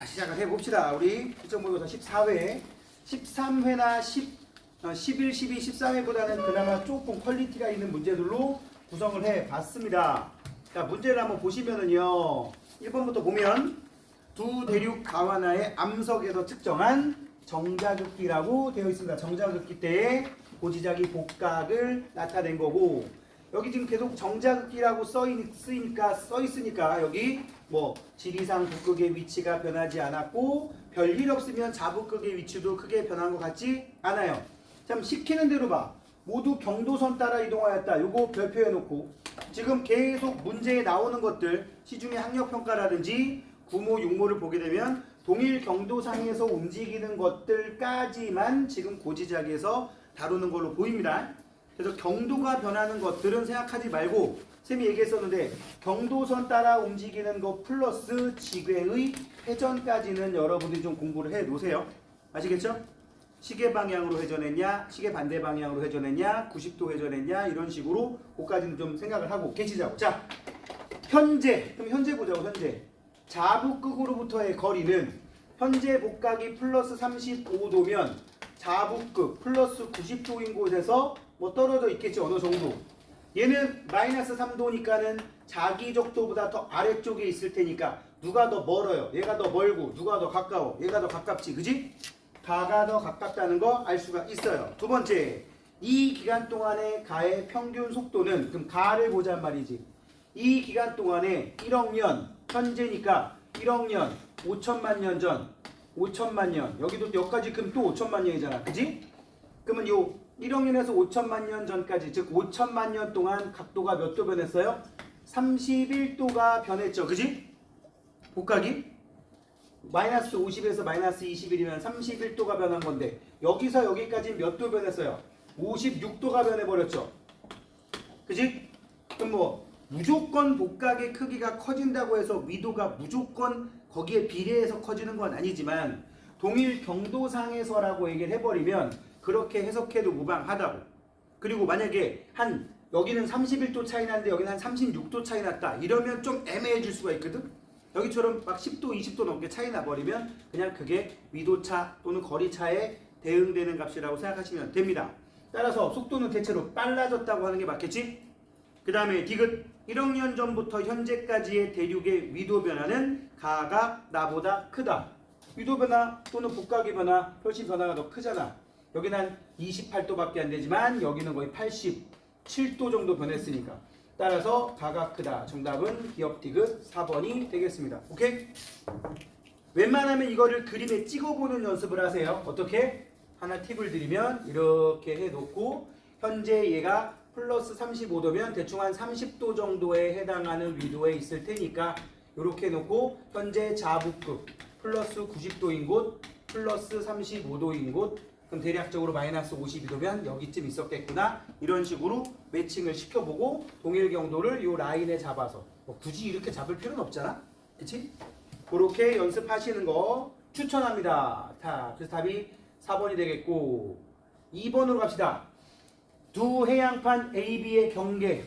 시작을 해봅시다. 우리 실전모의고사 14회, 13회나 11, 12, 13회보다는 그나마 조금 퀄리티가 있는 문제들로 구성을 해봤습니다. 자, 문제를 한번 보시면은요, 1번부터 보면 두 대륙 가와나의 암석에서 측정한 정자극기라고 되어 있습니다. 정자극기 때의 고지자기 복각을 나타낸 거고, 여기 지금 계속 정자극기라고 써 있으니까 여기 뭐 지리상 북극의 위치가 변하지 않았고 별일 없으면 자북극의 위치도 크게 변한 것 같지 않아요. 참 시키는 대로 봐. 모두 경도선 따라 이동하였다. 요거 별표해 놓고 지금 계속 문제에 나오는 것들 시중의 학력평가라든지 구모, 육모를 보게 되면 동일 경도상에서 움직이는 것들까지만 지금 고지자기에서 다루는 걸로 보입니다. 그래서 경도가 변하는 것들은 생각하지 말고 쌤이 얘기했었는데 경도선 따라 움직이는 것 플러스 지괴의 회전까지는 여러분들이 좀 공부를 해 놓으세요. 아시겠죠? 시계 방향으로 회전했냐, 시계 반대 방향으로 회전했냐, 90도 회전했냐 이런 식으로 그까지는 좀 생각을 하고 계시자고. 자, 현재 그럼 현재 보자고. 현재 자북극으로부터의 거리는 현재 복각이 플러스 35도면 자북극 플러스 90도인 곳에서 뭐 떨어져 있겠지 어느 정도. 얘는 마이너스 3도니까는 자기 적도보다 더 아래쪽에 있을 테니까 누가 더 멀어요? 얘가 더 멀고 누가 더 가까워? 얘가 더 가깝지, 그지? 가가 더 가깝다는 거 알 수가 있어요. 두 번째, 이 기간 동안의 가의 평균 속도는, 그럼 가를 보자는 말이지. 이 기간 동안에 1억 년, 현재니까 1억 년, 5천만 년 전, 5천만 년, 여기도 여기까지 그럼 또 5천만 년이잖아, 그지? 그러면 요 1억 년에서 5천만 년 전까지, 즉 5천만 년 동안 각도가 몇 도 변했어요? 31도가 변했죠, 그지? 복각이 마이너스 50에서 마이너스 21이면 31도가 변한 건데 여기서 여기까지 몇 도 변했어요? 56도가 변해버렸죠, 그지? 그럼 뭐 무조건 복각의 크기가 커진다고 해서 위도가 무조건 거기에 비례해서 커지는 건 아니지만 동일 경도상에서라고 얘기를 해버리면 그렇게 해석해도 무방하다고. 그리고 만약에 한 여기는 31도 차이 나는데 여기는 한 36도 차이 났다 이러면 좀 애매해질 수가 있거든. 여기처럼 막 10도 20도 넘게 차이 나버리면 그냥 그게 위도차 또는 거리차에 대응되는 값이라고 생각하시면 됩니다. 따라서 속도는 대체로 빨라졌다고 하는 게 맞겠지? 그 다음에 디귿 1억 년 전부터 현재까지의 대륙의 위도 변화는 가가 나보다 크다. 위도 변화 또는 복각의 변화 훨씬 변화가 더 크잖아. 여기는 한 28도밖에 안 되지만 여기는 거의 87도 정도 변했으니까 따라서 가가 크다. 정답은 기억 디귿 4번이 되겠습니다. 오케이? 웬만하면 이거를 그림에 찍어보는 연습을 하세요. 어떻게? 하나 팁을 드리면 이렇게 해놓고 현재 얘가 플러스 35도면 대충 한 30도 정도에 해당하는 위도에 있을 테니까 이렇게 해놓고 현재 자북극 플러스 90도인 곳 플러스 35도인 곳 그럼 대략적으로 마이너스 52도면 여기쯤 있었겠구나 이런 식으로 매칭을 시켜보고 동일 경도를 이 라인에 잡아서 뭐 굳이 이렇게 잡을 필요는 없잖아, 그치? 그렇게 연습하시는 거 추천합니다. 자, 그래서 답이 4번이 되겠고 2번으로 갑시다. 두 해양판 AB의 경계.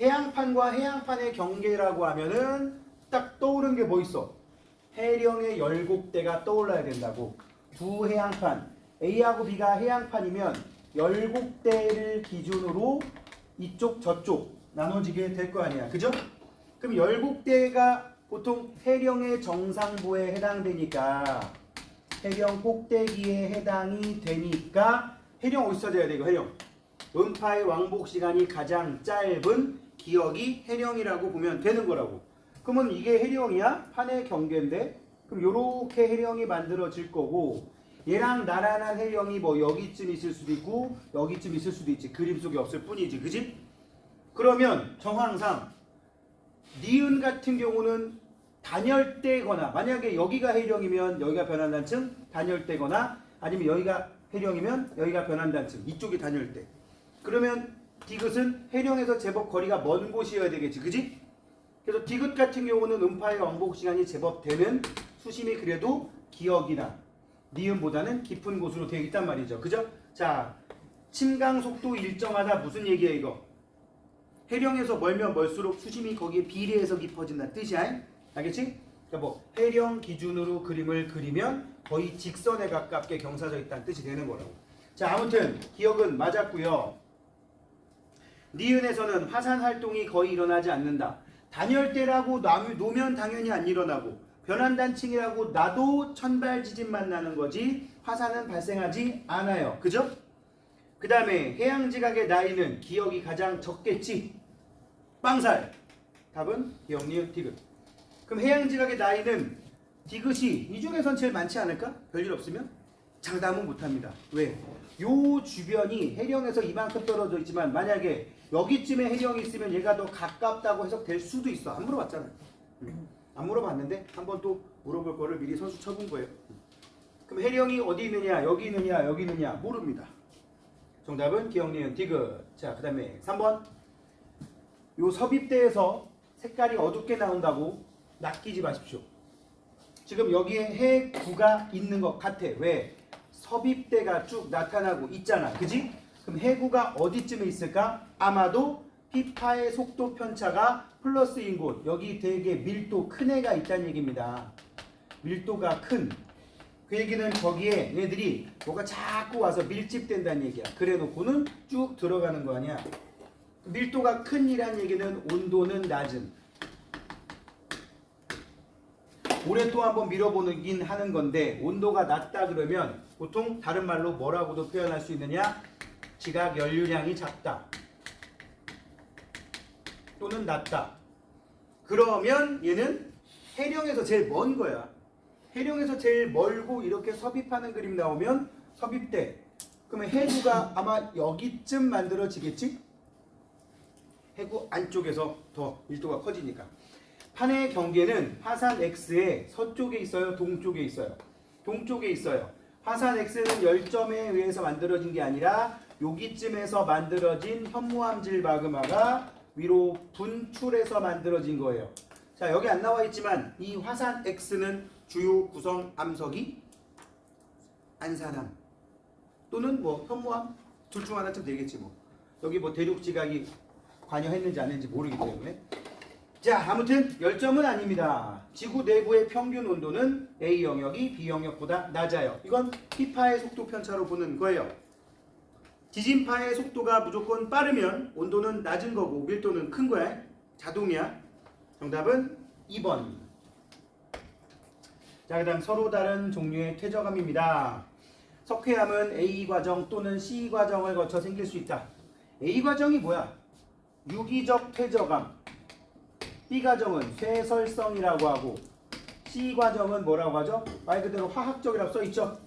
해양판과 해양판의 경계라고 하면은 딱 떠오르는 게 뭐 있어? 해령의 열곡대가 떠올라야 된다고. 두 해양판 A하고 B가 해양판이면 열곡대를 기준으로 이쪽 저쪽 나눠지게 될 거 아니야, 그죠? 그럼 열곡대가 보통 해령의 정상부에 해당되니까 해령 꼭대기에 해당이 되니까 해령 어디서 찾아야 돼? 이거 해령 음파의 왕복 시간이 가장 짧은 기억이 해령이라고 보면 되는 거라고. 그러면 이게 해령이야? 판의 경계인데 그럼 요렇게 해령이 만들어질 거고 얘랑 나란한 해령이 뭐 여기쯤 있을 수도 있고 여기쯤 있을 수도 있지. 그림 속에 없을 뿐이지, 그지? 그러면 정황상 니은 같은 경우는 단열대거나 만약에 여기가 해령이면 여기가 변환단층 단열대거나 아니면 여기가 해령이면 여기가 변환단층 이쪽이 단열대. 그러면 디귿은 해령에서 제법 거리가 먼 곳이어야 되겠지, 그지? 그래서 디귿 같은 경우는 음파의 왕복 시간이 제법 되는 수심이 그래도 기억이나 니은보다는 깊은 곳으로 되어 있단 말이죠, 그죠? 자, 침강 속도 일정하다 무슨 얘기야 이거? 해령에서 멀면 멀수록 수심이 거기에 비례해서 깊어진다는 뜻이야. 알겠지? 그러니까 뭐 해령 기준으로 그림을 그리면 거의 직선에 가깝게 경사져 있다는 뜻이 되는 거라고. 자, 아무튼 기억은 맞았고요. 니은에서는 화산 활동이 거의 일어나지 않는다. 단열대라고 놓으면 당연히 안 일어나고 변환단층이라고 나도 천발 지진만 나는 거지 화산은 발생하지 않아요. 그죠? 그 다음에 해양지각의 나이는 기억이 가장 적겠지. 빵살. 답은 기억, 니은, 디귿. 그럼 해양지각의 나이는 디귿이 이 중에선 제일 많지 않을까? 별일 없으면? 장담은 못합니다. 왜? 요 주변이 해령에서 이만큼 떨어져 있지만 만약에 여기쯤에 해령이 있으면 얘가 더 가깝다고 해석될 수도 있어. 안 물어봤잖아요. 안 물어봤는데 한번 또 물어볼 거를 미리 선수 쳐본 거예요. 그럼 해령이 어디 있느냐, 여기 있느냐, 여기 있느냐 모릅니다. 정답은 기억, 니은, 디귿. 자, 그 다음에 3번. 요 섭입대에서 색깔이 어둡게 나온다고 낚이지 마십시오. 지금 여기에 해구가 있는 것 같아. 왜? 섭입대가 쭉 나타나고 있잖아. 그지? 그럼 해구가 어디쯤에 있을까? 아마도 피파의 속도 편차가 플러스인 곳. 여기 되게 밀도 큰 애가 있다는 얘기입니다. 밀도가 큰. 그 얘기는 거기에 얘들이 뭐가 자꾸 와서 밀집된다는 얘기야. 그래 놓고는 쭉 들어가는 거 아니야. 밀도가 큰 이란 얘기는 온도는 낮은. 올해 또 한번 밀어보긴 하는 건데 온도가 낮다 그러면 보통 다른 말로 뭐라고도 표현할 수 있느냐? 지각 연료량이 작다 또는 낮다. 그러면 얘는 해령에서 제일 먼 거야. 해령에서 제일 멀고 이렇게 섭입하는 그림 나오면 섭입대. 그러면 해구가 아마 여기쯤 만들어지겠지? 해구 안쪽에서 더 밀도가 커지니까. 판의 경계는 화산 X의 서쪽에 있어요? 동쪽에 있어요? 동쪽에 있어요. 화산 X는 열점에 의해서 만들어진 게 아니라 여기쯤에서 만들어진 현무암질 마그마가 위로 분출해서 만들어진 거예요. 자, 여기 안 나와 있지만 이 화산 X는 주요 구성 암석이 안산암 또는 뭐 현무암 둘 중 하나쯤 되겠지 뭐. 여기 뭐 대륙지각이 관여했는지 안 했는지 모르기 때문에. 자, 아무튼 열점은 아닙니다. 지구 내부의 평균 온도는 A 영역이 B 영역보다 낮아요. 이건 피파의 속도 편차로 보는 거예요. 지진파의 속도가 무조건 빠르면 온도는 낮은 거고 밀도는 큰 거야. 자동이야. 정답은 2번. 자, 그 다음 서로 다른 종류의 퇴적암입니다. 석회암은 A 과정 또는 C 과정을 거쳐 생길 수 있다. A 과정이 뭐야? 유기적 퇴적암. B 과정은 쇠설성이라고 하고 C 과정은 뭐라고 하죠? 말 그대로 화학적이라고 써있죠.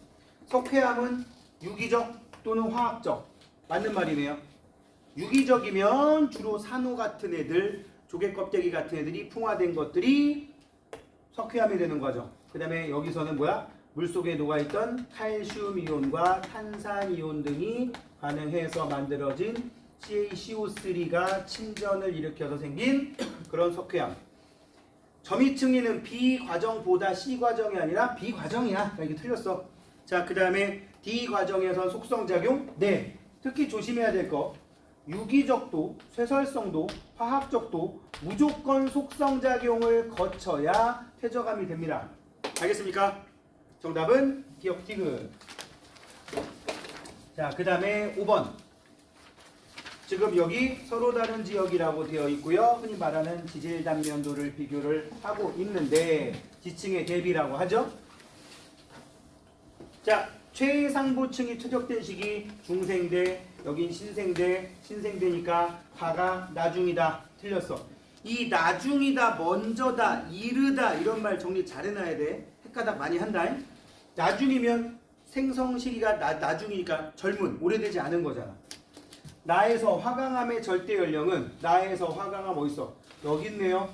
석회암은 유기적 또는 화학적. 맞는 말이네요. 유기적이면 주로 산호 같은 애들, 조개껍데기 같은 애들이 풍화된 것들이 석회암이 되는 거죠. 그 다음에 여기서는 뭐야? 물속에 녹아있던 칼슘 이온과 탄산 이온 등이 반응해서 만들어진 CaCO3가 침전을 일으켜서 생긴 그런 석회암. 점이층리는 B 과정보다 C 과정이 아니라 B 과정이야. 이게 틀렸어. 자, 그 다음에 D 과정에선 속성작용. 네. 특히 조심해야 될 거. 유기적도, 쇠설성도, 화학적도 무조건 속성작용을 거쳐야 퇴적암이 됩니다. 알겠습니까? 정답은 기억 디귿. 자, 그 다음에 5번. 지금 여기 서로 다른 지역이라고 되어 있고요. 흔히 말하는 지질 단면도를 비교를 하고 있는데 지층의 대비라고 하죠. 자, 최상부층이 퇴적된 시기 중생대, 여긴 신생대, 신생대니까 가가 나중이다. 틀렸어. 이 나중이다, 먼저다, 이르다 이런 말 정리 잘 해놔야 돼. 헷가닥 많이 한다. 나중이면 생성 시기가 나중이니까 젊은, 오래되지 않은 거잖아. 나에서 화강암의 절대 연령은 나에서 화강암 어딨어? 여기 있네요.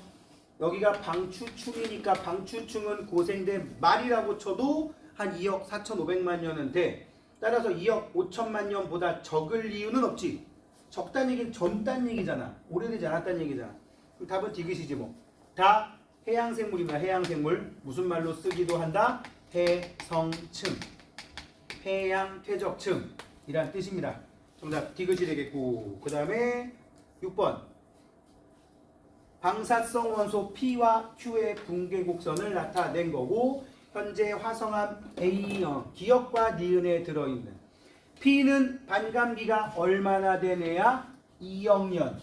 여기가 방추충이니까 방추충은 고생대 말이라고 쳐도 한 2억 4,500만 년은 돼. 따라서 2억 5천만 년보다 적을 이유는 없지. 적다는 얘기는 젊다는 얘기잖아. 오래되지 않았다는 얘기잖아. 그럼 답은 디귿이지 뭐. 다 해양생물입니다. 해양생물. 무슨 말로 쓰기도 한다? 해성층. 해양퇴적층 이란 뜻입니다. 정답 디귿이 되겠고, 그 다음에 6번. 방사성 원소 P와 Q의 붕괴 곡선을 나타낸 거고, 현재 화성암 A 기억과 니은에 들어있는 P는 반감기가 얼마나 되느냐? 2억년.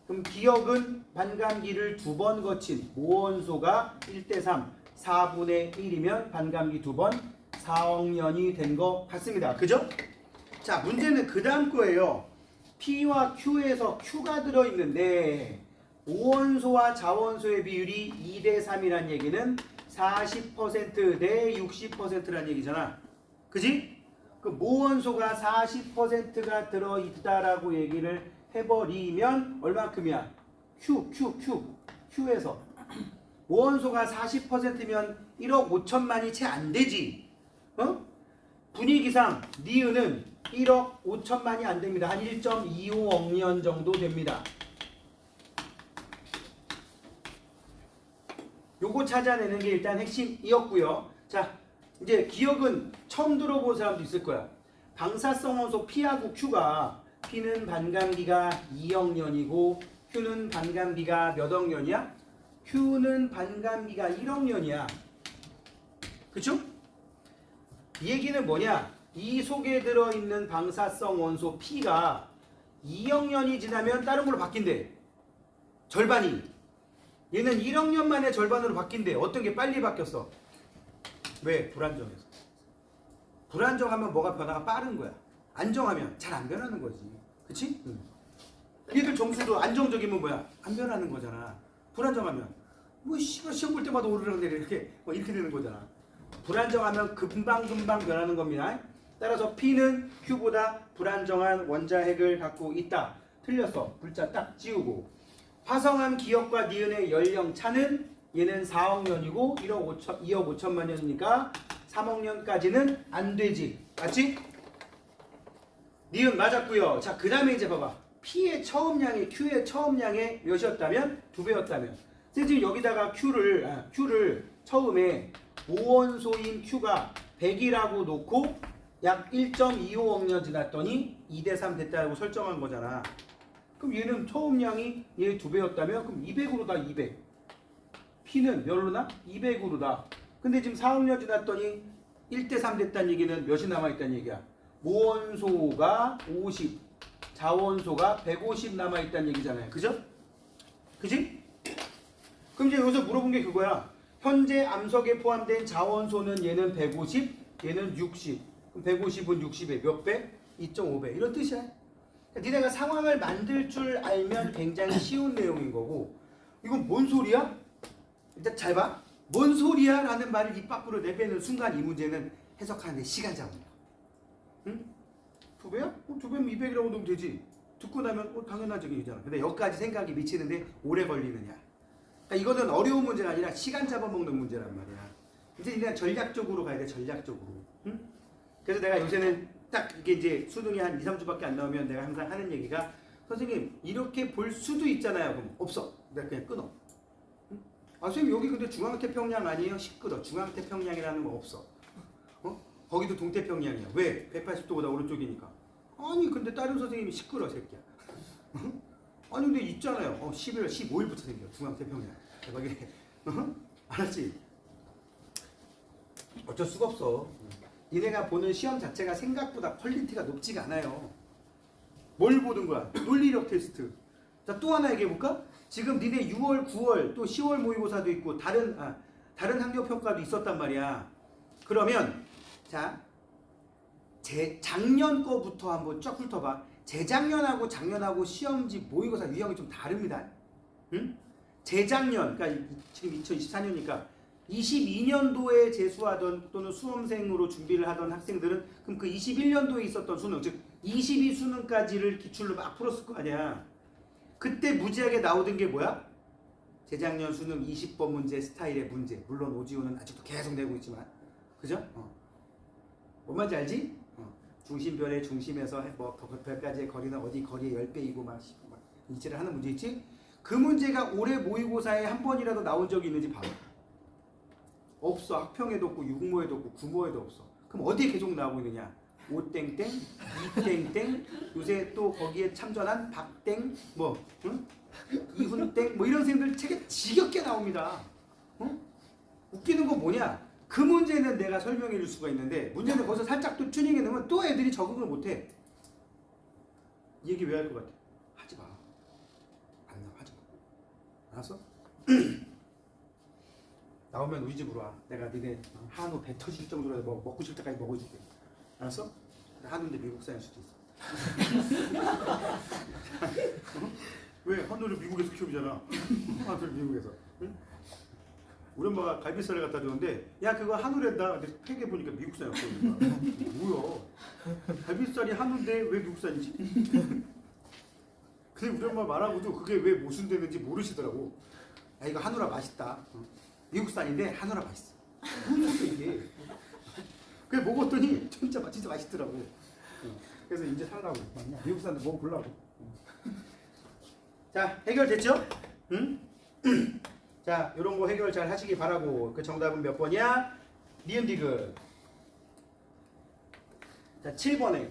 그럼 기억은 반감기를 2번 거친 모원소가 1대3 4분의 1이면 반감기 2번 4억 년이 된 것 같습니다. 그죠? 자, 문제는 그 다음 거예요. P와 Q에서 Q가 들어있는데 모원소와 자원소의 비율이 2대3이란 얘기는 40% 대 60%란 얘기잖아. 그지? 그 모원소가 40%가 들어있다라고 얘기를 해버리면 얼마큼이야? Q에서 모원소가 40%면 1억 5천만이 채 안 되지. 분위기상 니은은 1억 5천만이 안 됩니다. 한 1.25억 년 정도 됩니다. 요거 찾아내는 게 일단 핵심이었고요. 자, 이제 기억은 처음 들어본 사람도 있을 거야. 방사성 원소 P하고 Q가 P는 반감기가 2억 년이고 Q는 반감기가 몇 억 년이야? Q는 반감기가 1억 년이야. 그쵸? 이 얘기는 뭐냐? 이 속에 들어있는 방사성 원소 P가 2억 년이 지나면 다른 걸로 바뀐대. 절반이. 얘는 1억 년 만에 절반으로 바뀐대. 어떤 게 빨리 바뀌었어? 왜? 불안정해서. 불안정하면 뭐가 변화가 빠른 거야. 안정하면 잘 안 변하는 거지. 그치? 얘들 점수도 안정적이면 뭐야? 안 변하는 거잖아. 불안정하면 뭐 시험 볼 때마다 오르락내리락 이렇게 이렇게 되는 거잖아. 불안정하면 금방금방 변하는 겁니다. 따라서 P는 Q보다 불안정한 원자핵을 갖고 있다. 틀렸어. 불자 딱 지우고. 화성암 기억과 니은의 연령 차는 얘는 4억 년이고 2억 5천만 년이니까 3억 년까지는 안 되지. 맞지? 니은 맞았고요. 자, 그 다음에 이제 봐봐. P의 처음량이 Q의 처음량의 몇이었다면? 2배였다면. 지금 여기다가 Q를 처음에 모원소인 Q가 100이라고 놓고 약 1.25억 년 지났더니 2대3 됐다고 설정한 거잖아. 그럼 얘는 처음량이 얘 2배였다면 그럼 200으로다 200. P는 몇으로나? 200으로다. 근데 지금 4억 년 지났더니 1대3 됐다는 얘기는 몇이 남아있다는 얘기야? 모원소가 50, 자원소가 150 남아있다는 얘기잖아요. 그죠? 그지? 그럼 이제 여기서 물어본 게 그거야. 현재 암석에 포함된 자원소는 얘는 150, 얘는 60. 그럼 150은 60에 몇 배? 2.5배. 이런 뜻이야. 그러니까 니네가 상황을 만들 줄 알면 굉장히 쉬운 내용인 거고, 이건 뭔 소리야? 일단 잘 봐. 뭔 소리야? 라는 말을 입 밖으로 내뱉는 순간 이 문제는 해석하는데 시간 잡는다. 응? 2배야? 2배면 200이라고 넣으면 되지. 듣고 나면 당연한 얘기잖아. 근데 여기까지 생각이 미치는데 오래 걸리느냐. 그러니까 이거는 어려운 문제가 아니라 시간 잡아먹는 문제란 말이야. 이제 그냥 전략적으로 가야 돼. 전략적으로. 응? 그래서 내가 요새는 딱 이게 이제 수능이 한 2, 3주밖에 안 나오면 내가 항상 하는 얘기가, 선생님 이렇게 볼 수도 있잖아요. 그럼 없어. 내가 그냥 끊어. 응? 아 선생님 여기 근데 중앙태평양 아니에요? 시끄러. 중앙태평양이라는 거 없어. 거기도 동태평양이야. 왜? 180도보다 오른쪽이니까. 아니 근데 다른 선생님이 시끄러 새끼야. 아니 근데 있잖아요. 11월 15일부터 생겨. 중앙태평양. 대박이네. 알았지? 어쩔 수가 없어. 니네가 보는 시험 자체가 생각보다 퀄리티가 높지가 않아요. 뭘 보는 거야? 논리력 테스트. 자, 또 하나 얘기해볼까? 지금 니네 6월, 9월, 또 10월 모의고사도 있고 다른 학력평가도 있었단 말이야. 그러면 자, 작년 거부터 한번 쫙 훑어봐. 재작년하고 작년하고 시험지 모의고사 유형이 좀 다릅니다. 응? 재작년, 그러니까 지금 2024년이니까 22년도에 재수하던 또는 수험생으로 준비를 하던 학생들은 그럼 그 21년도에 있었던 수능, 즉 22수능까지를 기출로 막 풀었을 거 아니야. 그때 무지하게 나오던 게 뭐야? 재작년 수능 20번 문제 스타일의 문제. 물론 오지호는 아직도 계속 내고 있지만, 그죠? 뭔 말인지 알지? 중심별의 중심에서 뭐 별까지의 거리는 어디 거리의 10배이고 막 이치를 하는 문제 있지? 그 문제가 올해 모의고사에 한 번이라도 나온 적이 있는지 봐봐. 없어. 학평에도 없고 육모에도 없고 구모에도 없어. 그럼 어디에 계속 나오고 있느냐? 오땡땡, 이땡땡, 요새 또 거기에 참전한 박땡, 뭐 응? 이훈땡, 뭐 이런 생들 책에 지겹게 나옵니다. 응? 웃기는 건 뭐냐? 그 문제는 내가 설명해 줄 수가 있는데 문제는 거기서 살짝 또 튜닝해 놓으면 또 애들이 적응을 못해. 이 얘기 왜 할 것 같아? 하지 마. 안 나와, 하지 마. 알았어? 나오면 우리 집으로 와. 내가 니네 한우 배 터질 정도로 뭐 먹고 싶을 때까지 먹어줄게. 알았어? 한우인데 미국산일 수도 있어. 어? 왜? 한우를 미국에서 키우잖아. 한우를 미국에서. 응? 우리 엄마가 갈비살을 갖다 주는데 야 그거 한우랜다. 근데 팩에 보니까 미국산이었어. 뭐야? 갈비살이 한우인데 왜 미국산이지? 근데 우리 엄마 말하고도 그게 왜 모순되는지 모르시더라고. 야 이거 한우라 맛있다. 미국산인데 한우라 맛있어. 뭐야 이게? 그래 먹었더니 진짜 맛있더라고. 그래서 이제 살라고. 미국산도 먹어보려고. 자 해결됐죠? 응? 자 이런 거 해결 잘 하시기 바라고. 그 정답은 몇 번이야? 니은디귿. 자 7번에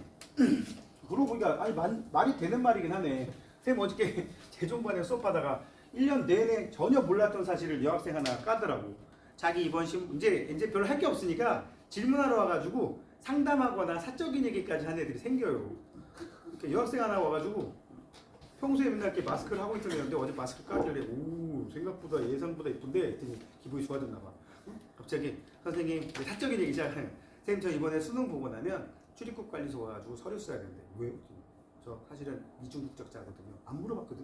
그러고 보니까 아니 말이 되는 말이긴 하네. 쌤 어저께 재종반에 수업하다가 1년 내내 전혀 몰랐던 사실을 여학생 하나 까더라고. 자기 이번 이제 별로 할 게 없으니까 질문하러 와가지고 상담하거나 사적인 얘기까지 하는 애들이 생겨요. 이렇게 여학생 하나 와가지고 평소에 맨날 이렇게 마스크를 하고 있던 애인데 어제 마스크 까길래 오 생각보다 예상보다 예쁜데 했더니 기분이 좋아졌나 봐. 갑자기 선생님 사적인 얘기 시작하는. 선생님 저 이번에 수능 보고 나면 출입국 관리소 와가지고 서류 써야 되는데 왜요? 저 사실은 이중국적자거든요. 안 물어봤거든.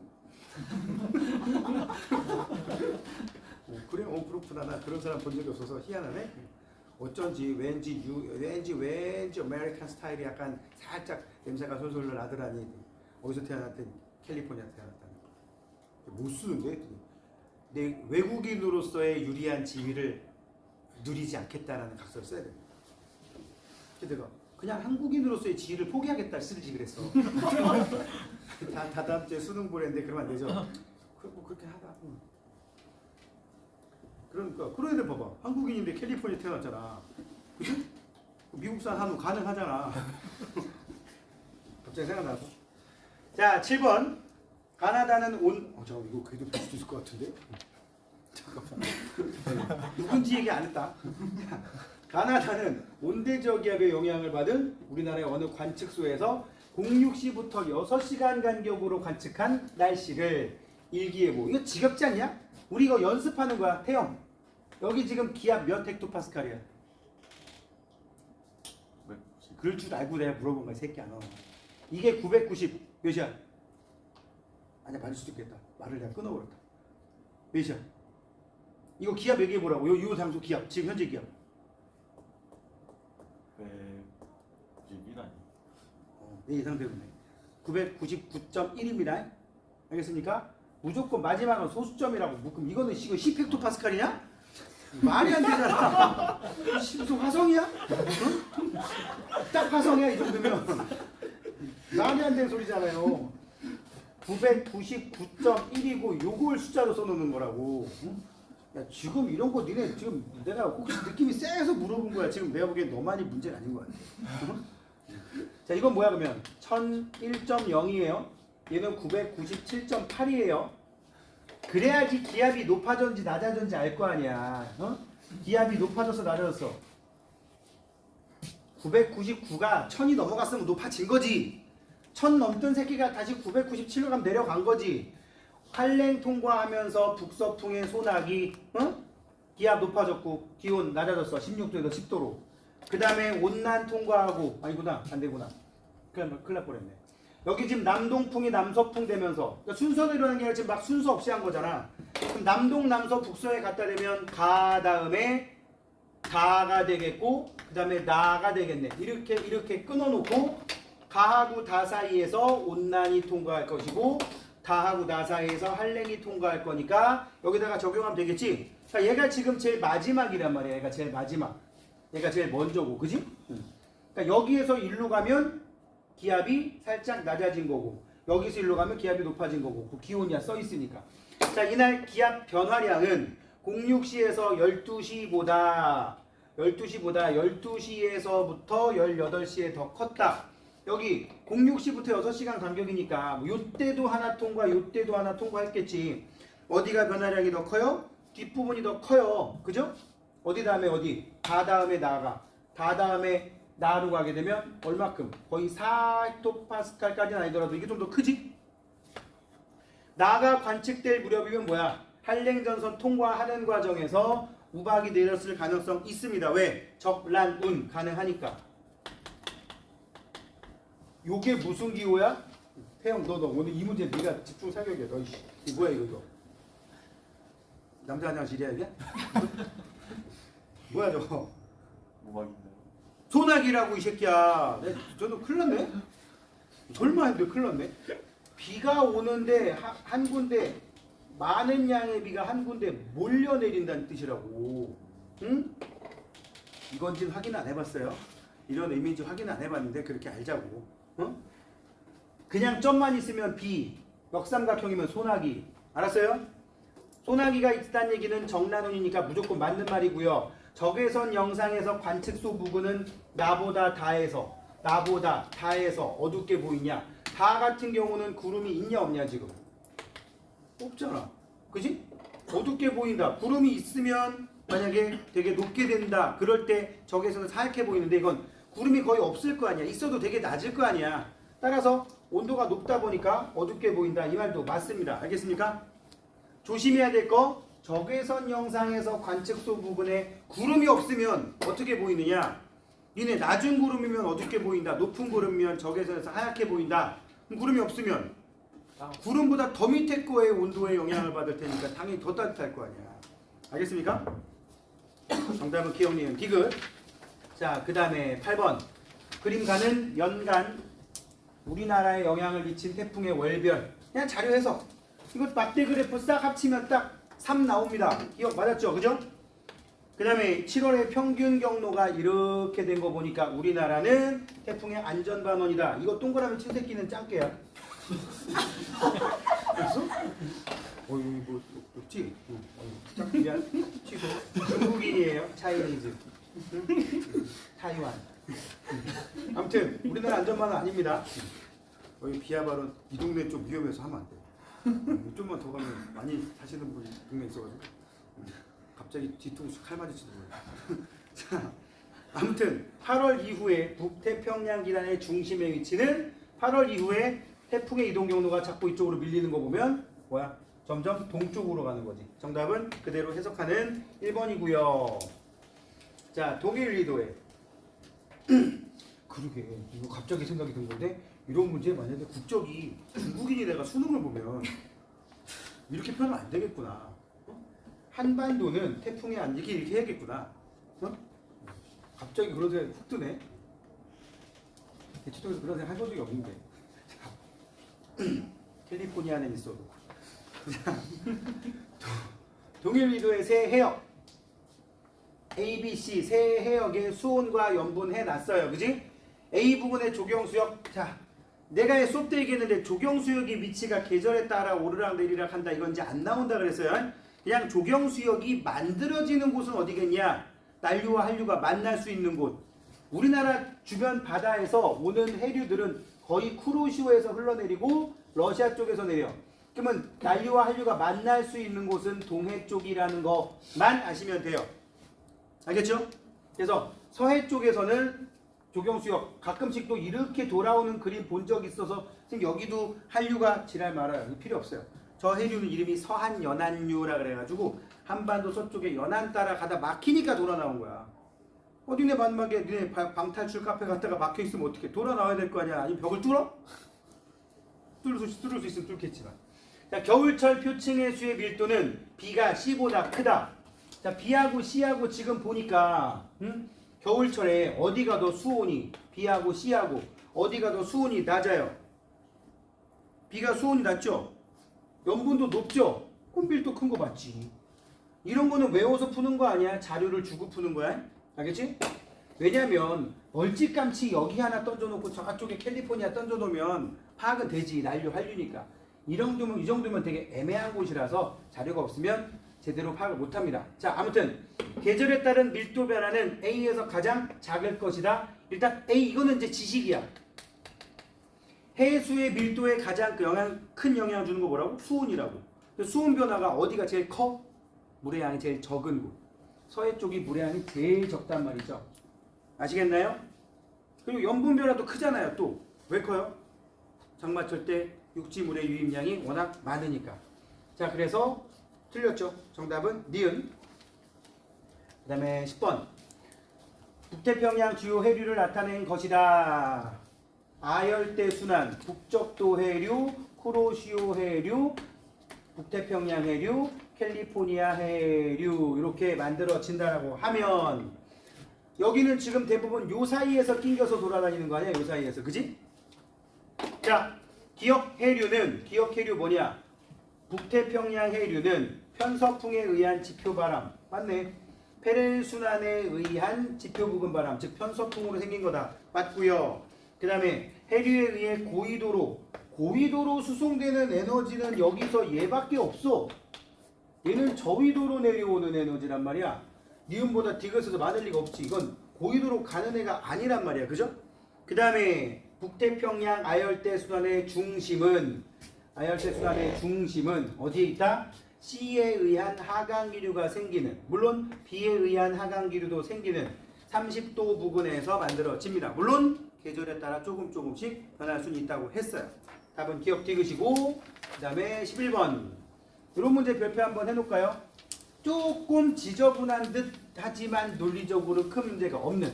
그래? 그렇구나. 나 그런 사람 본 적이 없어서 희한하네. 어쩐지 왠지 아메리칸 스타일이 약간 살짝 냄새가 솔솔 나더라니. 어디서 태어났더니 캘리포니아 태어났다는 거. 못 쓰는데? 내 외국인으로서의 유리한 지위를 누리지 않겠다라는 각서를 써야 돼. 그래서 그냥 한국인으로서의 지위를 포기하겠다 쓰지 그랬어. 다 다음 주에 수능 보냈는데 그러면 안 되죠. 뭐 그렇게 하다. 그러니까 그런 애들 봐봐. 한국인인데 캘리포니아 태어났잖아. 그치? 미국산 한우 가능하잖아. 갑자기 생각나서. 자 7번 가나다는 잠깐 이거 그래도 볼 수도 있을 것 같은데. 잠깐만. 누군지 얘기 안 했다. 가나다는 온대저 기압의 영향을 받은 우리나라의 어느 관측소에서 06시부터 6시간 간격으로 관측한 날씨를 일기예보. 이거 지겹지 않냐? 우리 이거 연습하는 거야. 태영. 여기 지금 기압 몇 헥토파스칼이야? 그럴 줄 알고 내가 물어본 거야. 새끼야 너. 이게 990 몇이야? 아니야 맞을 수도 있겠다. 말을 내가 끊어버렸다. 몇이야? 이거 기압 얘기해보라고. 요 장소 기압. 지금 현재 기압. 191 아니야? 내 예상대로네. 999.1입니다. 알겠습니까? 무조건 마지막은 소수점이라고 묶음. 이거는 이거 10헥토파스칼이냐? 말이 안 되잖아. 무슨 화성이야? 응? 딱 화성이야 이 정도면. 말이 안 되는 소리잖아요. 999.1이고 요걸 숫자로 써놓는 거라고. 응? 야 지금 이런 거 니네 지금 내가 혹시 느낌이 세서 물어본 거야. 지금 내가 보기엔 너만이 문제는 아닌 것 같아. 응? 자 이건 뭐야 그러면 1001.0이에요. 얘는 997.8이에요. 그래야지 기압이 높아졌는지 낮아졌는지 알 거 아니야. 어? 기압이 높아졌어 낮아졌어. 999가 1000이 넘어갔으면 높아진 거지. 1000 넘던 새끼가 다시 997로 가면 내려간 거지. 한랭 통과하면서 북서풍의 소나기 기압 높아졌고 기온 낮아졌어. 16도에서 10도로. 그 다음에 온난 통과하고 아니구나 안되구나. 그냥 큰일 날 뻔했네. 여기 지금 남동풍이 남서풍 되면서 그러니까 순서대로 하는 게 아니라 지금 막 순서 없이 한 거잖아. 그럼 남동 남서 북서에 갖다 대면 가 다음에 다가 되겠고 그 다음에 나가 되겠네. 이렇게 끊어놓고 가하고 다 사이에서 온난이 통과할 것이고 다하고 나 사이에서 한랭이 통과할 거니까 여기다가 적용하면 되겠지. 그러니까 얘가 지금 제일 마지막이란 말이야. 얘가 제일 마지막. 얘가 제일 먼저고 그지? 그러니까 여기에서 일로 가면 기압이 살짝 낮아진 거고 여기서 일로 가면 기압이 높아진 거고 그 기온이야 써 있으니까. 자 이날 기압 변화량은 06시에서 12시보다 12시보다 12시에서부터 18시에 더 컸다. 여기 06시부터 6시간 간격이니까 뭐 요때도 하나 통과, 요때도 하나 통과했겠지. 어디가 변화량이 더 커요? 뒷부분이 더 커요. 그죠? 어디 다음에 어디? 다 다음에 나가. 다 다음에 나로 가게 되면 얼마큼? 거의 4헥토파스칼까지는 아니더라도 이게 좀 더 크지? 나가 관측될 무렵이면 뭐야? 한랭전선 통과하는 과정에서 우박이 내렸을 가능성 있습니다. 왜? 적란운 가능하니까. 요게 무슨 기호야? 태영 너 오늘 이 문제 네가 집중 사격이야. 너 이씨. 이거 뭐야 이거? 남자 화장실이야 이게? 뭐야 저거? 우박인가요? 소나기라고 이 새끼야. 저도 큰일 났네. 설마 했는데 큰일 났네. 비가 오는데 한 군데 많은 양의 비가 한 군데 몰려 내린다는 뜻이라고. 응? 이건지 확인 안 해봤어요. 이런 의미인지 확인 안 해봤는데 그렇게 알자고. 응? 그냥 점만 있으면 비, 역삼각형이면 소나기. 알았어요? 소나기가 있다는 얘기는 정란운이니까 무조건 맞는 말이고요. 적외선 영상에서 관측소 부근은 나보다 다해서 어둡게 보이냐? 다 같은 경우는 구름이 있냐 없냐 지금? 없잖아. 그지? 어둡게 보인다. 구름이 있으면 만약에 되게 높게 된다. 그럴 때 적외선은 하얗게 보이는데 이건 구름이 거의 없을 거 아니야. 있어도 되게 낮을 거 아니야. 따라서 온도가 높다 보니까 어둡게 보인다. 이 말도 맞습니다. 알겠습니까? 조심해야 될 거 적외선 영상에서 관측소 부분에 구름이 없으면 어떻게 보이느냐? 니네 낮은 구름이면 어둡게 보인다. 높은 구름이면 적외선에서 하얗게 보인다. 그럼 구름이 없으면 구름보다 더 밑에 거의 온도에 영향을 받을 테니까 당연히 더 따뜻할 거 아니야. 알겠습니까? 정답은 기억니은 디귿. 자, 그 다음에 8번. 그림가는 연간 우리나라에 영향을 미친 태풍의 월별. 그냥 자료 해석. 이거 막대 그래프 싹 합치면 딱 3 나옵니다. 기억 맞았죠? 그죠? 그 다음에 7월의 평균 경로가 이렇게 된 거 보니까 우리나라는 태풍의 안전반원이다. 이거 동그라미 친 새끼는 짱깨야. 알았어? 뭐 없지? 짱 미안. 취소. 중국인이에요. 차이니즈. 타이완. 아무튼 우리나라 안전반원 아닙니다. 여기 비하 발언 이 동네 좀 위험해서 하면 안 돼. 좀만 더 가면 많이 사시는 분이 동네에 있어가지고 갑자기 뒤통수 칼 맞을지도 몰라요. 자, 아무튼 8월 이후에 북태평양 기란의 중심에 위치는 8월 이후에 태풍의 이동 경로가 자꾸 이쪽으로 밀리는 거 보면 뭐야? 점점 동쪽으로 가는 거지. 정답은 그대로 해석하는 1번이고요. 자, 독일 리도에 그러게 이거 갑자기 생각이 든 건데 이런 문제 만약에 국적이 중국인이 내가 수능을 보면 이렇게 표현하면 안 되겠구나. 한반도는 태풍이 안 이렇게 해야겠구나. 갑자기 그런 생각이 훅 드네. 대치동에서 그런 생각 해본 적이 없는데. 캘리포니아는 있어도. 동일 리도의 세 해역 A, B, C 세 해역의 수온과 염분 해놨어요. 그지? A 부분의 조경수역. 자, 내가 수업 때 얘기했는데 조경수역의 위치가 계절에 따라 오르락 내리락 한다. 이건 이제 안 나온다 그랬어요. 그냥 조경수역이 만들어지는 곳은 어디겠냐? 난류와 한류가 만날 수 있는 곳. 우리나라 주변 바다에서 오는 해류들은 거의 쿠로시오에서 흘러내리고 러시아 쪽에서 내려. 그러면 난류와 한류가 만날 수 있는 곳은 동해 쪽이라는 것만 아시면 돼요. 알겠죠? 그래서 서해 쪽에서는 조경수역 가끔씩 또 이렇게 돌아오는 그림 본 적 있어서 지금 여기도 한류가 지랄 말아요. 필요 없어요. 저 해류는 이름이 서한연안류라 그래가지고 한반도 서쪽에 연안 따라 가다 막히니까 돌아 나온 거야. 니네 마지막에 니네 방탈출 카페 갔다가 막혀 있으면 어떻게 돌아 나와야 될 거 아니야? 아니면 벽을 뚫어? 뚫을 수 있으면 뚫겠지만. 자, 겨울철 표층의 수의 밀도는 B가 C보다 크다. 자, B하고 C하고 지금 보니까 겨울철에 어디가 더 수온이 B하고 C하고 어디가 더 수온이 낮아요? B가 수온이 낮죠? 염분도 높죠? 그럼 밀도 큰 거 맞지. 이런 거는 외워서 푸는 거 아니야? 자료를 주고 푸는 거야. 알겠지? 왜냐면 멀찌감치 여기 하나 던져놓고 저쪽에 캘리포니아 던져놓으면 파악은 되지. 난류 한류니까. 이 정도면 되게 애매한 곳이라서 자료가 없으면 제대로 파악을 못합니다. 자, 아무튼 계절에 따른 밀도 변화는 A에서 가장 작을 것이다. 일단 A 이거는 이제 지식이야. 해수의 밀도에 가장 큰 영향을 주는 거 뭐라고? 수온이라고. 수온 변화가 어디가 제일 커? 물의 양이 제일 적은 곳. 서해 쪽이 물의 양이 제일 적단 말이죠. 아시겠나요? 그리고 염분 변화도 크잖아요. 또 왜 커요? 장마철 때 육지물의 유입량이 워낙 많으니까. 자, 그래서 틀렸죠. 정답은 니은. 그 다음에 10번. 북태평양 주요 해류를 나타낸 것이다. 아열대 순환, 북적도 해류, 쿠로시오 해류, 북태평양 해류, 캘리포니아 해류 이렇게 만들어진다라고 하면 여기는 지금 대부분 요 사이에서 낑겨서 돌아다니는 거 아니야? 요 사이에서. 그지? 자, 기억 해류 뭐냐? 북태평양 해류는 편서풍에 의한 지표바람, 맞네. 페렐순환에 의한 지표부근바람, 즉 편서풍으로 생긴 거다. 맞고요. 그 다음에 해류에 의해 고위도로 수송되는 에너지는 여기서 얘밖에 없어. 얘는 저위도로 내려오는 에너지란 말이야. 니은보다 디귿에서 많을 리가 없지. 이건 고위도로 가는 애가 아니란 말이야. 그죠? 그 다음에 북태평양 아열대 순환의 중심은 어디에 있다? C에 의한 하강기류가 생기는, 물론 B에 의한 하강기류도 생기는 30도 부근에서 만들어집니다. 물론 계절에 따라 조금씩 변할 수는 있다고 했어요. 답은 기억 디귿이고, 그 다음에 11번 이런 문제 별표 한번 해놓을까요? 조금 지저분한 듯 하지만 논리적으로 큰 문제가 없는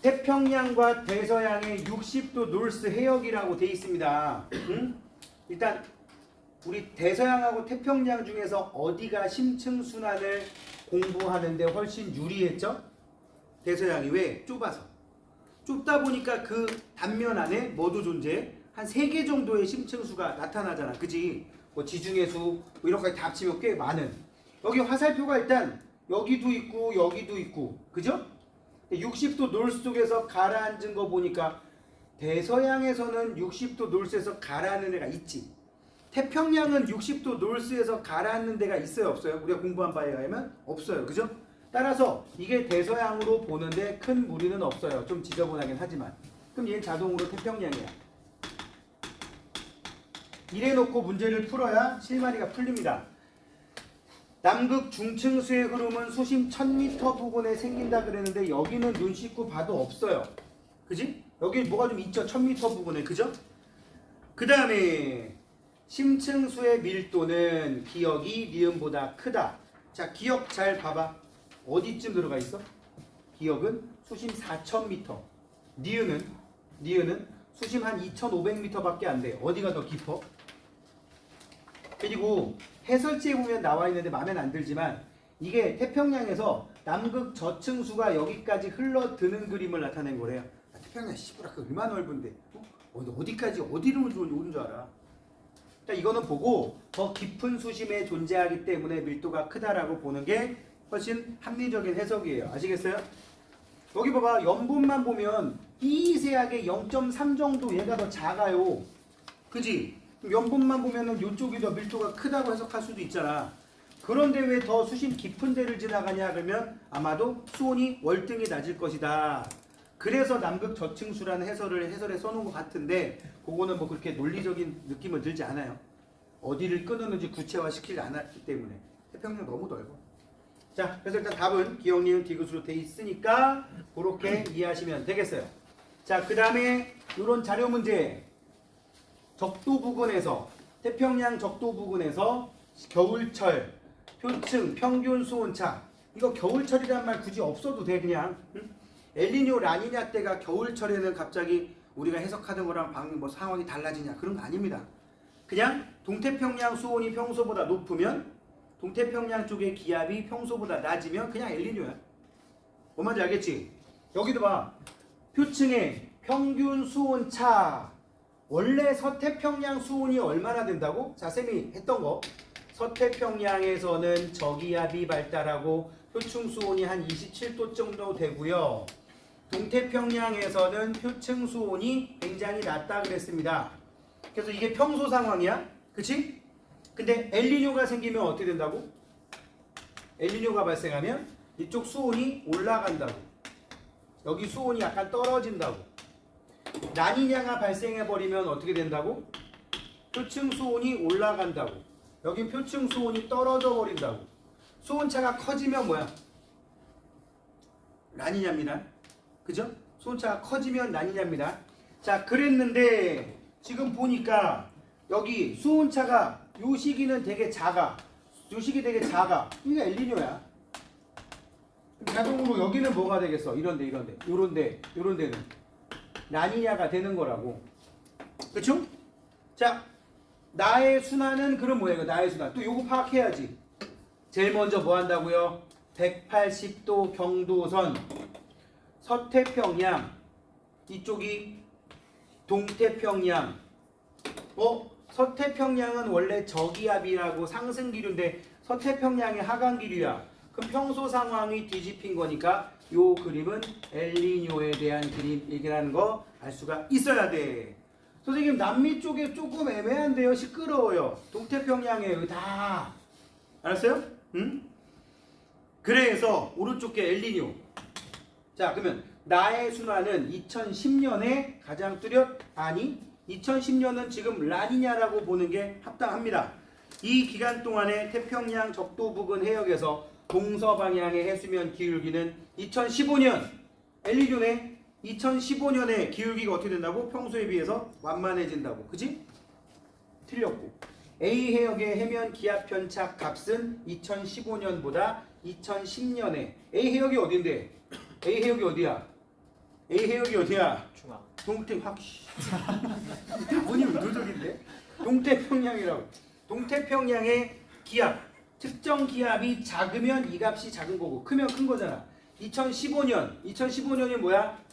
태평양과 대서양의 60도 노스 해역이라고 돼 있습니다. 응? 일단 우리 대서양하고 태평양 중에서 어디가 심층순환을 공부하는데 훨씬 유리했죠? 대서양이 왜? 좁아서. 좁다 보니까 그 단면 안에 뭐도 존재해? 한 3개 정도의 심층수가 나타나잖아. 그지? 뭐 지중해수 뭐 이런 거까지 다 합치면 꽤 많은. 여기 화살표가 일단 여기도 있고 그죠? 60도 놀스 쪽에서 가라앉은 거 보니까 대서양에서는 60도 놀스에서 가라앉는 애가 있지. 태평양은 60도 놀스에서 가라앉는 데가 있어요, 없어요? 우리가 공부한 바에 의하면 없어요. 그죠? 따라서 이게 대서양으로 보는데 큰 무리는 없어요. 좀 지저분하긴 하지만. 그럼 얘는 자동으로 태평양이야. 이래놓고 문제를 풀어야 실마리가 풀립니다. 남극 중층수의 흐름은 수심 1000m 부근에 생긴다 그랬는데 여기는 눈 씻고 봐도 없어요. 그지? 여기 뭐가 좀 있죠? 1000m 부근에. 그죠? 그 다음에 심층수의 밀도는 기억이 니은보다 크다. 자, 기억 잘 봐봐. 어디쯤 들어가 있어? 기억은 수심 4000m. 니은은 수심 한 2500m 밖에 안 돼. 어디가 더 깊어? 그리고 해설지에 보면 나와 있는데 마음에 안 들지만 이게 태평양에서 남극 저층수가 여기까지 흘러드는 그림을 나타낸 거래요. 태평양 씨부라 얼마나 넓은데 어디까지 어디로 오는 줄 알아? 자, 이거는 보고 더 깊은 수심에 존재하기 때문에 밀도가 크다라고 보는 게 훨씬 합리적인 해석이에요. 아시겠어요? 여기 봐봐. 염분만 보면 미세하게 0.3 정도 얘가 더 작아요. 그지? 염분만 보면은 이쪽이 더 밀도가 크다고 해석할 수도 있잖아. 그런데 왜 더 수심 깊은 데를 지나가냐 그러면 아마도 수온이 월등히 낮을 것이다. 그래서 남극 저층수라는 해설에 써놓은 것 같은데 그거는 뭐 그렇게 논리적인 느낌은 들지 않아요. 어디를 끊었는지 구체화시키지 않았기 때문에. 태평양 너무 넓어. 자, 그래서 일단 답은 기억, 니은, 디귿으로 돼 있으니까 그렇게 이해하시면 되겠어요. 자, 그 다음에 이런 자료 문제. 적도 부근에서 태평양 적도 부근에서 겨울철 표층 평균 수온차, 이거 겨울철이란 말 굳이 없어도 돼. 그냥 엘니뇨 라니냐 때가 겨울철에는 갑자기 우리가 해석하던 거랑 뭐 상황이 달라지냐 그런 거 아닙니다. 그냥 동태평양 수온이 평소보다 높으면 동태평양 쪽의 기압이 평소보다 낮으면 그냥 엘니뇨야. 뭔 말인지 알겠지? 여기도 봐. 표층의 평균 수온차. 원래 서태평양 수온이 얼마나 된다고? 자, 쌤이 했던 거. 서태평양에서는 저기압이 발달하고 표층 수온이 한 27도 정도 되고요. 동태평양에서는 표층 수온이 굉장히 낮다 그랬습니다. 그래서 이게 평소 상황이야. 그치? 근데 엘니뇨가 생기면 어떻게 된다고? 엘니뇨가 발생하면 이쪽 수온이 올라간다고. 여기 수온이 약간 떨어진다고. 라니냐가 발생해버리면 어떻게 된다고? 표층 수온이 올라간다고. 여긴 표층 수온이 떨어져 버린다고. 수온차가 커지면 뭐야? 라니냐입니다. 그죠? 수온차가 커지면 라니냐입니다. 자, 그랬는데 지금 보니까 여기 수온차가 요 시기는 되게 작아. 요 시기 되게 작아. 이게 엘니뇨야. 자동으로 여기는 뭐가 되겠어? 이런데, 요런 데는 라니냐가 되는 거라고. 그쵸? 자, 나의 순환은 그럼 뭐예요? 나의 순환. 또 요거 파악해야지. 제일 먼저 뭐 한다고요? 180도 경도선, 서태평양, 이쪽이 동태평양. 서태평양은 원래 저기압이라고 상승기류인데 서태평양의 하강기류야. 그럼 평소 상황이 뒤집힌 거니까 요 그림은 엘니뇨에 대한 그림이라는 거 알 수가 있어야 돼. 선생님 남미 쪽에 조금 애매한데요. 시끄러워요. 동태평양에 다 알았어요? 응? 그래서 오른쪽 게 엘니뇨. 자, 그러면 나의 순환은 2010년에 가장 뚜렷 아니 2010년은 지금 라니냐라고 보는 게 합당합니다. 이 기간 동안에 태평양 적도 부근 해역에서 동서방향의 해수면 기울기는 2015년 엘니뇨네. 2015년에 기울기가 어떻게 된다고? 평소에 비해서 완만해진다고. 그지? 틀렸고. A 해역의 해면 기압 편착 값은 2015년보다 2010년에 A 해역이 어딘데? A 해역이 어디야? A 해역이 어디야? 중앙. 동태 확. 다분히 의도적인데? 동태평양이라고. 동태평양의 기압. 특정 기압이 작으면 이 값이 작은 거고 크면 큰 거잖아. 2015년이 뭐야?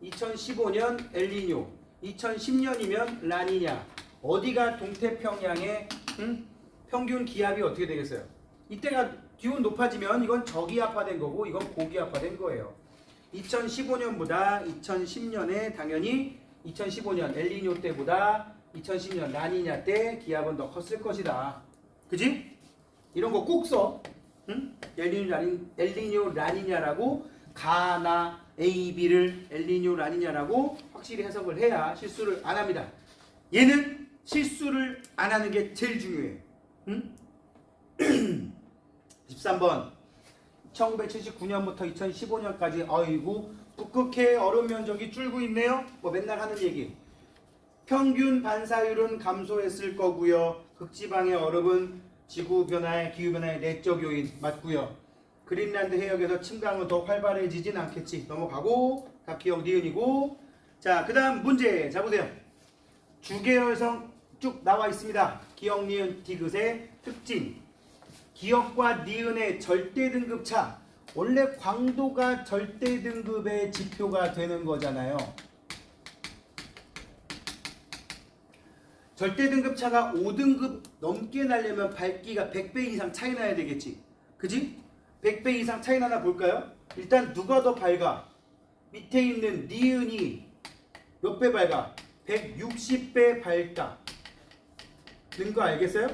2015년 엘니뇨. 2010년이면 라니냐. 어디가 동태평양의 평균 기압이 어떻게 되겠어요? 이때가 기온 높아지면 이건 저기압화된 거고 이건 고기압화된 거예요. 2015년보다 2010년에 당연히 2015년 엘니뇨 때보다 2010년 라니냐 때 기압은 더 컸을 것이다. 그지? 이런 거 꼭 써. 응? 엘니뇨 라니냐라고 가나 A, B를 엘니뇨 라니냐라고 확실히 해석을 해야 실수를 안 합니다. 얘는 실수를 안 하는 게 제일 중요해. 응? 13번 1979년부터 2015년까지 아이고 북극해 얼음 면적이 줄고 있네요. 뭐 맨날 하는 얘기. 평균 반사율은 감소했을 거고요. 극지방의 얼음은 지구변화의 기후변화의 내적 요인 맞고요. 그린란드 해역에서 침강은 더 활발해지진 않겠지. 넘어가고 각기역 니은이고. 자, 그 다음 문제. 자, 보세요. 주계열성 쭉 나와 있습니다. 기역, 니은, 디귿의 특징. 기역과 니은의 절대 등급 차. 원래 광도가 절대 등급의 지표가 되는 거잖아요. 절대 등급 차가 5등급 넘게 나려면 밝기가 100배 이상 차이 나야 되겠지. 그지? 100배 이상 차이 나나 볼까요? 일단 누가 더 밝아? 밑에 있는 니은이 몇 배 밝아? 160배 밝다. 는 거 알겠어요?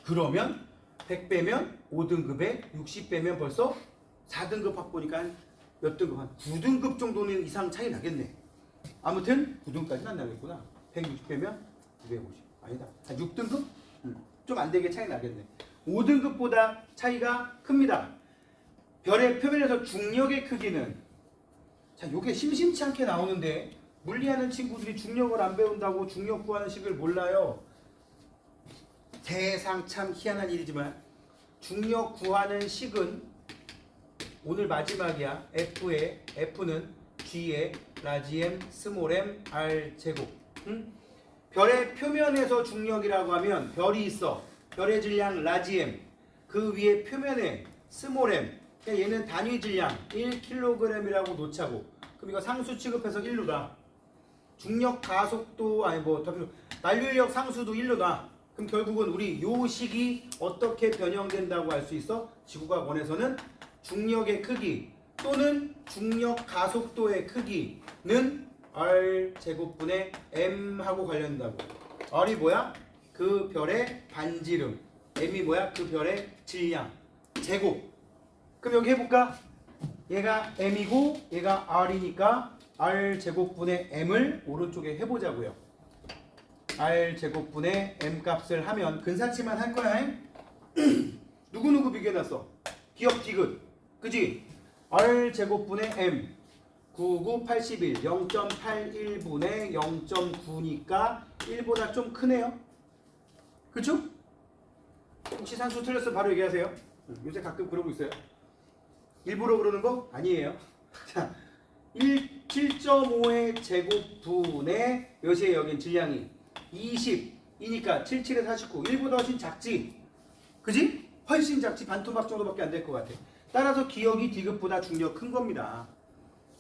그러면 100배면 5등급에 60배면 벌써 4등급 확보니까 몇 등급? 한 9등급 정도는 이상 차이 나겠네. 아무튼 9등급까지는 안 나겠구나. 160배면 950. 아니다. 한 6등급? 좀 안 되게 차이 나겠네. 5등급보다 차이가 큽니다. 별의 표면에서 중력의 크기는 자, 요게 심심치 않게 나오는데 물리하는 친구들이 중력을 안 배운다고 중력 구하는 식을 몰라요. 세상 참 희한한 일이지만 중력 구하는 식은 오늘 마지막이야. F는 G에 라지 M 스몰 m R 제곱. 별의 표면에서 중력이라고 하면 별이 있어. 별의 질량 라지 M. 그 위에 표면에 스몰 m. 그러니까 얘는 단위 질량 1kg이라고 놓자고. 그럼 이거 상수 취급해서 1로다. 중력 가속도 아니 뭐 만류인력 상수도 1로다. 그럼 결국은 우리 요 식이 어떻게 변형된다고 할 수 있어? 지구가 원에서는 중력의 크기 또는 중력 가속도의 크기는 R 제곱분의 M하고 관련된다고. R이 뭐야? 그 별의 반지름. M이 뭐야? 그 별의 질량, 제곱. 그럼 여기 해볼까? 얘가 m이고 얘가 r이니까 r 제곱분의 m을 오른쪽에 해보자고요. r 제곱분의 m 값을 하면 근사치만 할 거야. 누구누구 비교해놨어? 기억 디귿. 그지? r 제곱분의 m 99, 81, 0.81분의 0.9니까 1보다 좀 크네요. 그쵸? 혹시 산수 틀렸으면 바로 얘기하세요. 요새 가끔 그러고 있어요. 일부러 그러는 거? 아니에요. 자, 7.5의 제곱분의 몇이에요? 여긴 질량이 20이니까 77에 49 1보다 훨씬 작지? 그지? 훨씬 작지? 반토막 정도밖에 안 될 것 같아. 따라서 기억이 디귿보다 중력 큰 겁니다.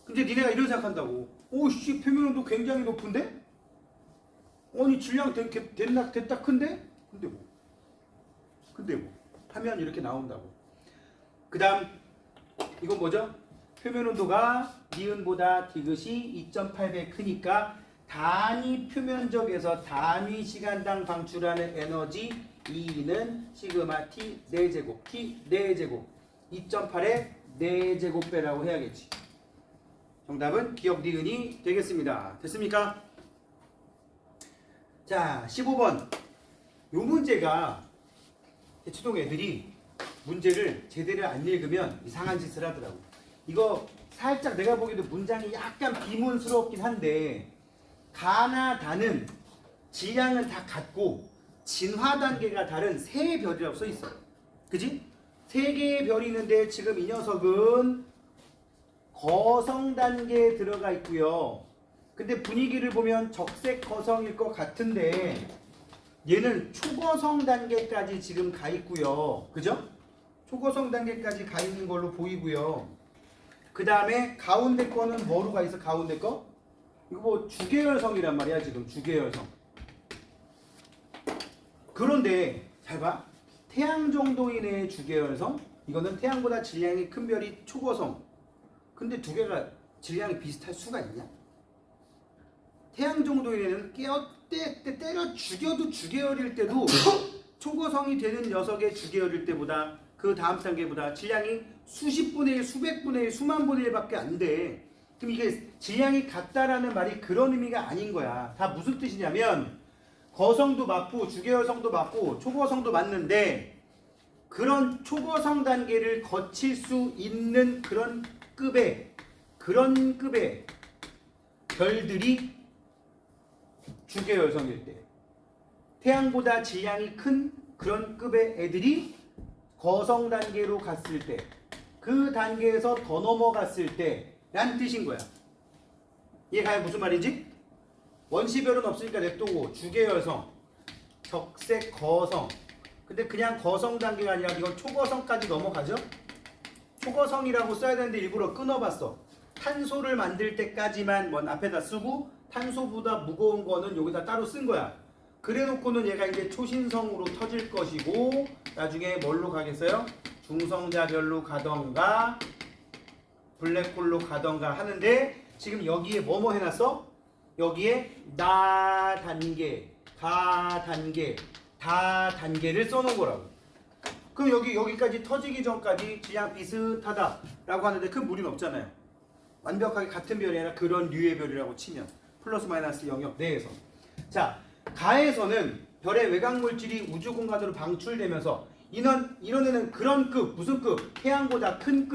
근데 니네가 이런 생각한다고. 오씨 표면온도 굉장히 높은데? 아니 질량 됐다 큰데? 근데 뭐 하면 이렇게 나온다고. 그 다음 이건 뭐죠? 표면온도가 니은보다 디귿이 2.8배 크니까 단위 표면적에서 단위 시간당 방출하는 에너지 E는 시그마 T 4제곱 T 4제곱 2.8의 4제곱배라고 해야겠지. 정답은 기억 니은이 되겠습니다. 됐습니까? 자 15번 요 문제가 대치동 애들이 문제를 제대로 안 읽으면 이상한 짓을 하더라고. 이거 살짝 내가 보기에도 문장이 약간 비문스럽긴 한데 가나 다는 질량은 다 같고 진화 단계가 다른 세 별이라고 써 있어요. 그지? 세 개의 별이 있는데 지금 이 녀석은 거성 단계에 들어가 있고요. 근데 분위기를 보면 적색 거성일 것 같은데 얘는 초거성 단계까지 지금 가 있고요. 그죠? 초거성 단계까지 가 있는 걸로 보이고요. 그 다음에 가운데 거는 뭐로 가 있어? 가운데 거? 이거 뭐 주계열성이란 말이야 지금 주계열성. 그런데 잘 봐. 태양 정도인의 주계열성 이거는 태양보다 질량이 큰 별이 초거성. 근데 두 개가 질량이 비슷할 수가 있냐? 태양 정도인에는 때려 죽여도 주계열일 때도 초거성이 되는 녀석의 주계열일 때보다 그 다음 단계보다 질량이 수십 분의 1, 수백 분의 1, 수만 분의 1밖에 안 돼. 그럼 이게 질량이 같다라는 말이 그런 의미가 아닌 거야. 다 무슨 뜻이냐면 거성도 맞고 주계열성도 맞고 초거성도 맞는데 그런 초거성 단계를 거칠 수 있는 그런 급의 별들이 주계열성일 때 태양보다 질량이 큰 그런 급의 애들이 거성 단계로 갔을 때 그 단계에서 더 넘어갔을 때 라는 뜻인 거야. 이해가요? 무슨 말인지? 원시별은 없으니까 냅두고 주계열성, 적색 거성. 근데 그냥 거성 단계가 아니라 이건 초거성까지 넘어가죠? 초거성이라고 써야 되는데 일부러 끊어봤어. 탄소를 만들 때까지만 뭐 앞에다 쓰고 탄소보다 무거운 거는 여기다 따로 쓴 거야. 그래놓고는 얘가 이제 초신성으로 터질 것이고 나중에 뭘로 가겠어요? 중성자별로 가던가 블랙홀로 가던가 하는데 지금 여기에 뭐뭐 해놨어? 여기에 나 단계, 가 단계, 다 단계를 써놓은 거라고. 그럼 여기까지 터지기 전까지 질량 비슷하다라고 하는데 큰 무리는 없잖아요. 완벽하게 같은 별이 아니라 그런 류의 별이라고 치면 플러스 마이너스 영역 내에서. 자, 가에서는 별의 외곽 물질이 우주 공간으로 방출되면서 이런 애는 그런 급, 무슨 급? 태양보다 큰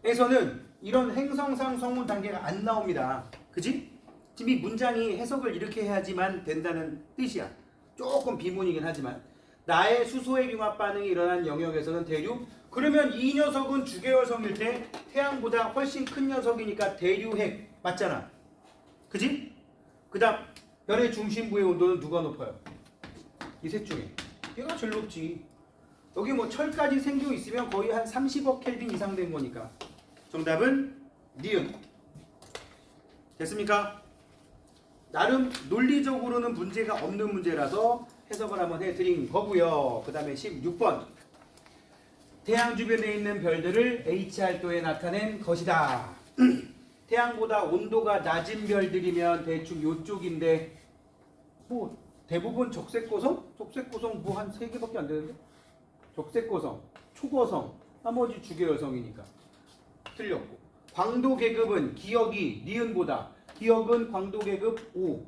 급에서는 이런 행성상 성분 단계가 안 나옵니다. 그지? 지금 이 문장이 해석을 이렇게 해야지만 된다는 뜻이야. 조금 비문이긴 하지만 나의 수소의 융합 반응이 일어난 영역에서는 대류. 그러면 이 녀석은 주계열성일 때 태양보다 훨씬 큰 녀석이니까 대류핵 맞잖아. 그지? 그 다음 별의 중심부의 온도는 누가 높아요? 이 셋 중에 얘가 제일 높지. 여기 뭐 철까지 생겨 있으면 거의 한 30억 켈빈 이상 된 거니까 정답은 니은. 됐습니까? 나름 논리적으로는 문제가 없는 문제라서 해석을 한번 해드린 거고요. 그 다음에 16번 태양 주변에 있는 별들을 H알도에 나타낸 것이다. 태양보다 온도가 낮은 별들이면 대충 요쪽인데 뭐 대부분 적색고성? 적색고성 뭐 한 3개밖에 안 되는데? 적색고성, 초고성, 나머지 주계열성이니까 틀렸고. 광도계급은 기역이 니은보다, 기역은 광도계급 5,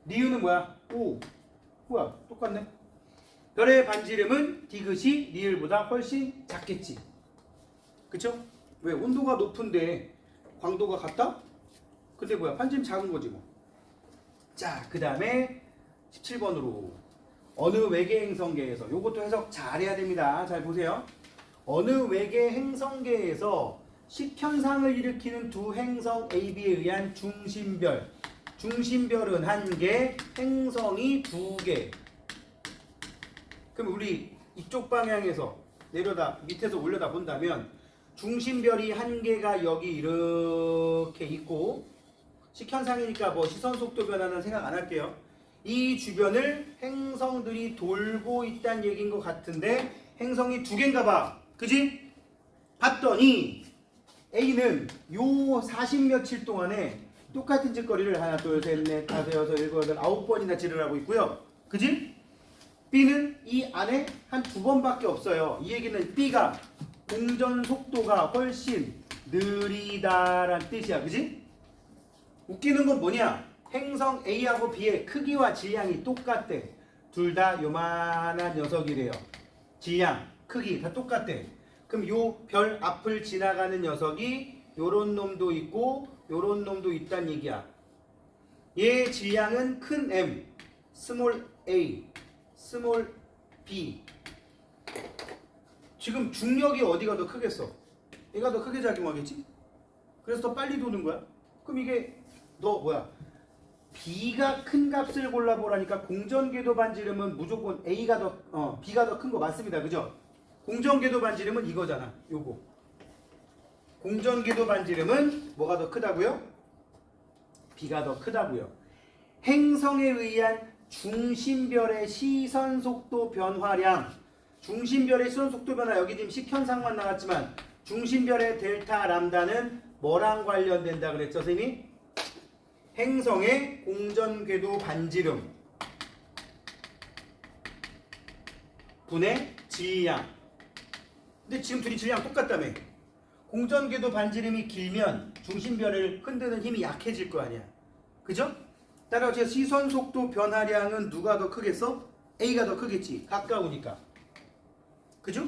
니은은 뭐야? 5. 뭐야? 똑같네. 별의 반지름은 디귿이 리을보다 훨씬 작겠지. 그쵸? 왜? 온도가 높은데 광도가 같다? 근데 뭐야? 반지름 작은 거지 뭐. 자, 그 다음에 17번으로 어느 외계 행성계에서, 요것도 해석 잘해야 됩니다. 잘 보세요. 어느 외계 행성계에서 식현상을 일으키는 두 행성 AB에 의한 중심별, 중심별은 1개, 행성이 2개. 그럼 우리 이쪽 방향에서 내려다 밑에서 올려다 본다면 중심별이 1개가 여기 이렇게 있고, 식현상이니까 뭐 시선 속도 변화는 생각 안 할게요. 이 주변을 행성들이 돌고 있다는 얘기인 것 같은데 행성이 2개인가 봐. 그지? 봤더니 A는 요 40며칠 동안에 똑같은 짓거리를 하나, 둘, 셋, 넷, 다섯, 여섯, 일곱, 여덟, 9번이나 지를 하고 있고요. 그지? B는 이 안에 한 2번밖에 없어요. 이 얘기는 B가 공전 속도가 훨씬 느리다란 뜻이야. 그지? 웃기는 건 뭐냐? 행성 A하고 B의 크기와 질량이 똑같대. 둘 다 요만한 녀석이래요. 질량, 크기 다 똑같대. 그럼 요 별 앞을 지나가는 녀석이 요런 놈도 있고 요런 놈도 있단 얘기야. 얘 질량은 큰 M, 스몰 a, 스몰 b. 지금 중력이 어디가 더 크겠어? 얘가 더 크게 작용하겠지? 그래서 더 빨리 도는 거야. 그럼 이게 너 뭐야? B가 큰 값을 골라보라니까 공전궤도 반지름은 무조건 A가 더, B가 더 큰 거 맞습니다. 그죠? 공전궤도 반지름은 이거잖아. 요거. 공전궤도 반지름은 뭐가 더 크다고요? B가 더 크다고요. 행성에 의한 중심별의 시선 속도 변화량. 중심별의 시선 속도 변화, 여기 지금 식현상만 나왔지만 중심별의 델타 람다는 뭐랑 관련된다 그랬죠, 선생님이? 행성의 공전궤도 반지름 분의 질량. 근데 지금 둘이 질량 똑같다며. 공전궤도 반지름이 길면 중심별을 흔드는 힘이 약해질 거 아니야. 그죠? 따라서 시선 속도 변화량은 누가 더 크겠어? A가 더 크겠지. 가까우니까. 그죠?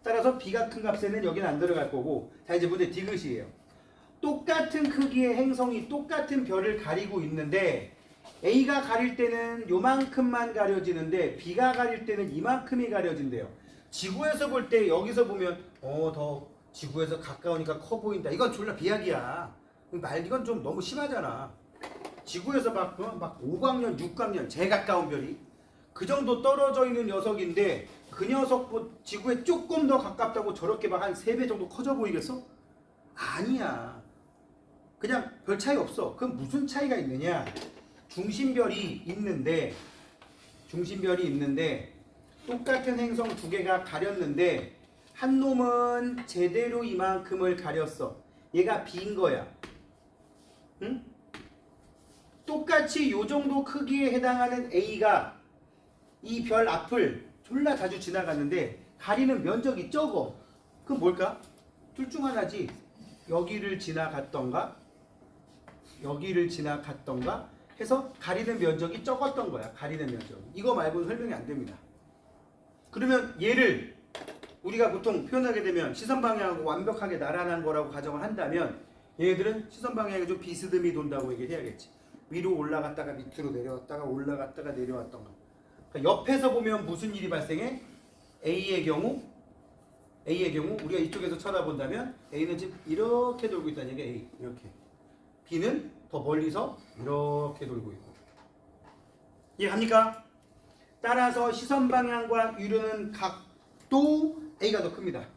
따라서 B가 큰 값에는 여기는 안 들어갈 거고. 자, 이제 문제 디귿이에요. 똑같은 크기의 행성이 똑같은 별을 가리고 있는데 A가 가릴 때는 요만큼만 가려지는데 B가 가릴 때는 이만큼이 가려진대요. 지구에서 볼 때 여기서 보면 더 지구에서 가까우니까 커 보인다. 이건 졸라 비약이야. 이건 좀 너무 심하잖아. 지구에서 막 5광년, 6광년 제일 가까운 별이 그 정도 떨어져 있는 녀석인데 그 녀석 지구에 조금 더 가깝다고 저렇게 막 한 3배 정도 커져 보이겠어? 아니야. 그냥 별 차이 없어. 그럼 무슨 차이가 있느냐? 중심별이 있는데 똑같은 행성 2개가 가렸는데 한 놈은 제대로 이만큼을 가렸어. 얘가 B인 거야. 응? 똑같이 요 정도 크기에 해당하는 A가 이 별 앞을 졸라 자주 지나갔는데 가리는 면적이 적어. 그럼 뭘까? 둘 중 하나지. 여기를 지나갔던가 해서 가리는 면적이 적었던 거야. 가리는 면적. 이거 말고는 설명이 안 됩니다. 그러면 얘를 우리가 보통 표현하게 되면 시선 방향하고 완벽하게 나란한 거라고 가정을 한다면 얘네들은 시선 방향이 좀 비스듬히 돈다고 얘기해야겠지. 위로 올라갔다가 밑으로 내려왔다가 올라갔다가 내려왔던 거. 그러니까 옆에서 보면 무슨 일이 발생해? A의 경우 우리가 이쪽에서 쳐다본다면 A는 지금 이렇게 돌고 있다는 얘기야. A 이렇게. B는 더 멀리서 이렇게 돌고 있고. 이해합니까? 따라서 시선 방향과 유료는 각도 A가 더 큽니다.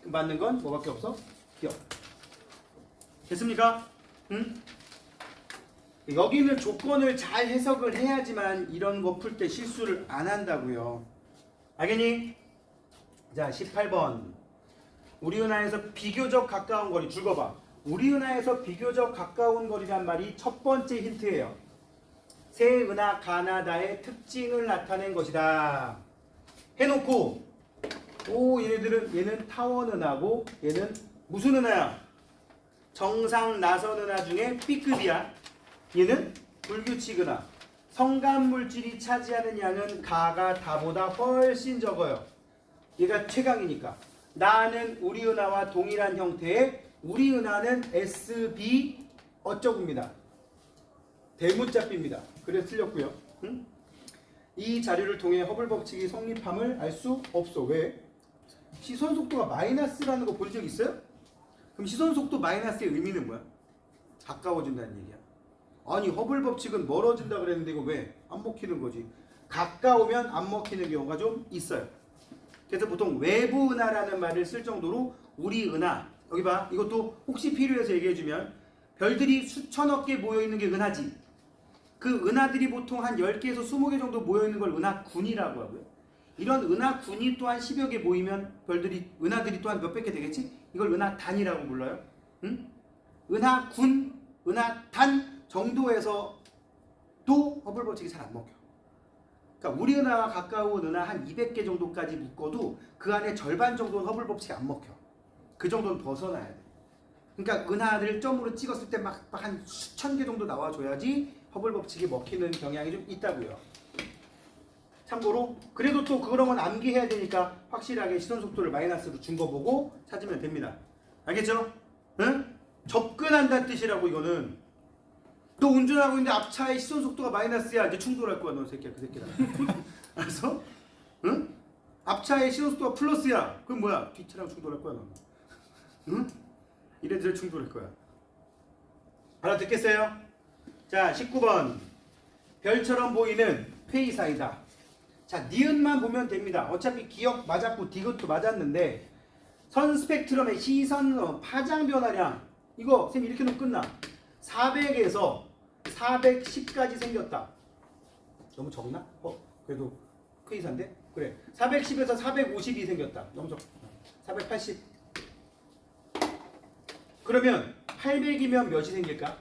맞는 건 뭐밖에 없어? 기억. 됐습니까? 응? 여기는 조건을 잘 해석을 해야지만 이런 거 풀 때 실수를 안 한다고요. 알겠니? 자, 18번. 우리 은하에서 비교적 가까운 거리. 줄거봐. 우리 은하에서 비교적 가까운 거리란 말이 첫 번째 힌트예요. 새 은하 가나다의 특징을 나타낸 것이다. 해놓고 얘는 타원 은하고 얘는 무슨 은하야? 정상 나선 은하 중에 B급이야. 얘는 불규칙 은하. 성간 물질이 차지하는 양은 가가 다보다 훨씬 적어요. 얘가 최강이니까. 나는 우리 은하와 동일한 형태의 우리 은하는 SB 어쩌구입니다. 대문자 B입니다. 그래서 틀렸고요. 응? 이 자료를 통해 허블 법칙이 성립함을 알 수 없어. 왜? 시선 속도가 마이너스라는 거 본 적 있어요? 그럼 시선 속도 마이너스의 의미는 뭐야? 가까워진다는 얘기야. 아니 허블 법칙은 멀어진다 그랬는데 이거 왜 안 먹히는 거지? 가까우면 안 먹히는 경우가 좀 있어요. 그래서 보통 외부 은하라는 말을 쓸 정도로 우리 은하, 여기 봐, 이것도 혹시 필요해서 얘기해주면 별들이 수천억 개 모여있는 게 은하지. 그 은하들이 보통 한 10개에서 20개 정도 모여있는 걸 은하군이라고 하고요. 이런 은하군이 또한 10여 개 모이면 은하들이 또한 몇백 개 되겠지? 이걸 은하단이라고 불러요. 응? 은하군, 은하단 정도에서도 허블 법칙이 잘 안 먹혀. 그러니까 우리 은하와 가까운 은하 한 200개 정도까지 묶어도 그 안에 절반 정도는 허블 법칙이 안 먹혀. 그 정도는 벗어나야 돼. 그러니까 은하를 점으로 찍었을 때 막 한 수천 개 정도 나와줘야지 허블 법칙이 먹히는 경향이 좀 있다고요. 참고로 그래도 또 그런 암기해야 되니까 확실하게 시선 속도를 마이너스로 준 거 보고 찾으면 됩니다. 알겠죠? 응? 접근한다는 뜻이라고 이거는. 또 운전하고 있는데 앞차의 시선 속도가 마이너스야. 이제 충돌할 거야 너 새끼야 그 새끼랑. 알았어? 응? 앞차의 시선 속도가 플러스야. 그럼 뭐야? 뒷차랑 충돌할 거야 너. 응? 이래저래 충돌할 거야. 알아듣겠어요? 자 19번 별처럼 보이는 퀘이사이다. 자 니은만 보면 됩니다. 어차피 기억 맞았고 디귿도 맞았는데 선 스펙트럼의 시선 파장 변화량 이거 쌤 이렇게 놓으면 끝나. 400에서 410까지 생겼다. 너무 적나? 그래도 퀘이사인데? 그래 410에서 450이 생겼다. 너무 적. 480. 그러면 800이면 몇이 생길까?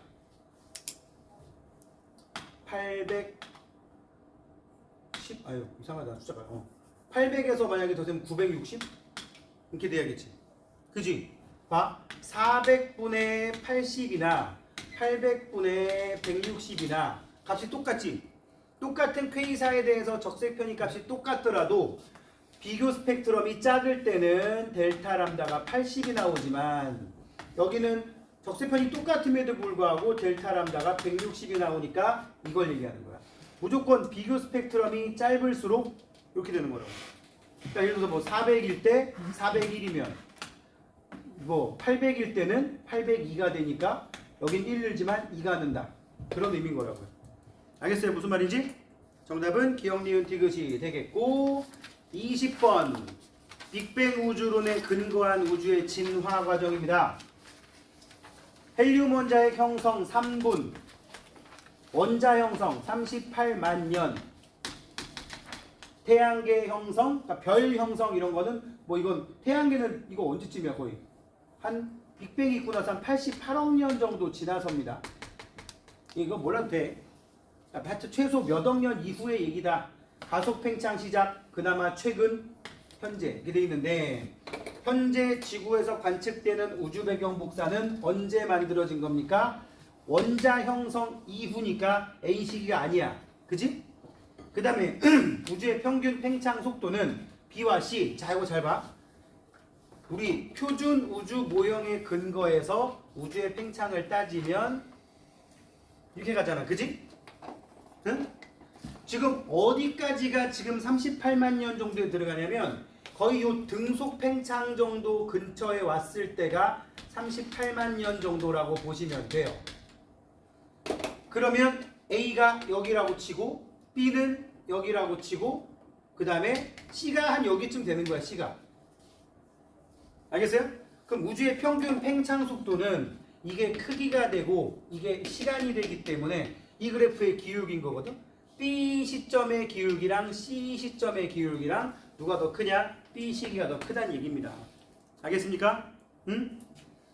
810 아유 이상하다 숫자가 800에서 만약에 더 되면 960? 이렇게 돼야겠지. 그지? 봐 400분의 80이나 800분의 160이나 값이 똑같지? 똑같은 퀘이사에 대해서 적색 편의 값이 똑같더라도 비교 스펙트럼이 작을 때는 델타 람다가 80이 나오지만 여기는 적색 편이 똑같음에도 불구하고 델타 람다가 160이 나오니까 이걸 얘기하는 거야. 무조건 비교 스펙트럼이 짧을수록 이렇게 되는 거라고. 그러니까 예를 들어서 뭐 400일 때 401이면 뭐 800일 때는 802가 되니까 여긴 1늘지만 2가 는다. 그런 의미인 거라고요. 알겠어요? 무슨 말인지? 정답은 기억, 니은, 디귿이 되겠고 20번 빅뱅 우주론에 근거한 우주의 진화 과정입니다. 헬륨 원자의 형성 3분 원자 형성 38만 년 태양계 형성, 그러니까 별 형성 이런 거는 뭐 이건 태양계는 이거 언제쯤이야 거의 한 빅뱅이 있고 나서 한 88억 년 정도 지나서입니다. 이거 몰라도 돼. 하여튼 최소 몇 억 년 이후의 얘기다. 가속 팽창 시작 그나마 최근 현재 이렇게 돼 있는데 현재 지구에서 관측되는 우주 배경 복사는 언제 만들어진 겁니까? 원자 형성 이후니까 A 시기가 아니야. 그지? 그 다음에 우주의 평균 팽창 속도는 B와 C. 자 이거 잘 봐. 우리 표준 우주 모형에 근거해서 우주의 팽창을 따지면 이렇게 가잖아. 그지? 응? 지금 어디까지가 지금 38만 년 정도에 들어가냐면 거의 요 등속 팽창 정도 근처에 왔을 때가 38만 년 정도라고 보시면 돼요. 그러면 A가 여기라고 치고 B는 여기라고 치고 그 다음에 C가 한 여기쯤 되는 거야. C가. 알겠어요? 그럼 우주의 평균 팽창 속도는 이게 크기가 되고 이게 시간이 되기 때문에 이 그래프의 기울기인 거거든. B 시점의 기울기랑 C 시점의 기울기랑 누가 더 크냐? B 시기가 더 크다는 얘기입니다. 알겠습니까? 응?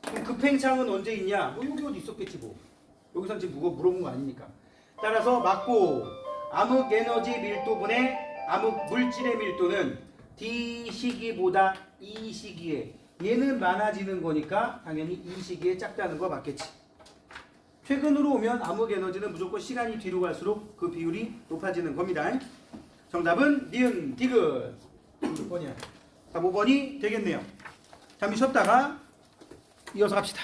그럼 그 팽창은 언제 있냐? 뭐 여기 어디 있었겠지 뭐. 여기서 지금 누가 물어본 거 아니니까. 따라서 맞고 암흑 에너지 밀도분의 암흑 물질의 밀도는 D 시기보다 E 시기에 얘는 많아지는 거니까 당연히 이 시기에 작다는 거 맞겠지. 최근으로 오면 암흑 에너지는 무조건 시간이 뒤로 갈수록 그 비율이 높아지는 겁니다. 정답은 니은 디귿. 6번이야. 답 5번이 되겠네요. 잠시 쉬었다가 이어서 갑시다.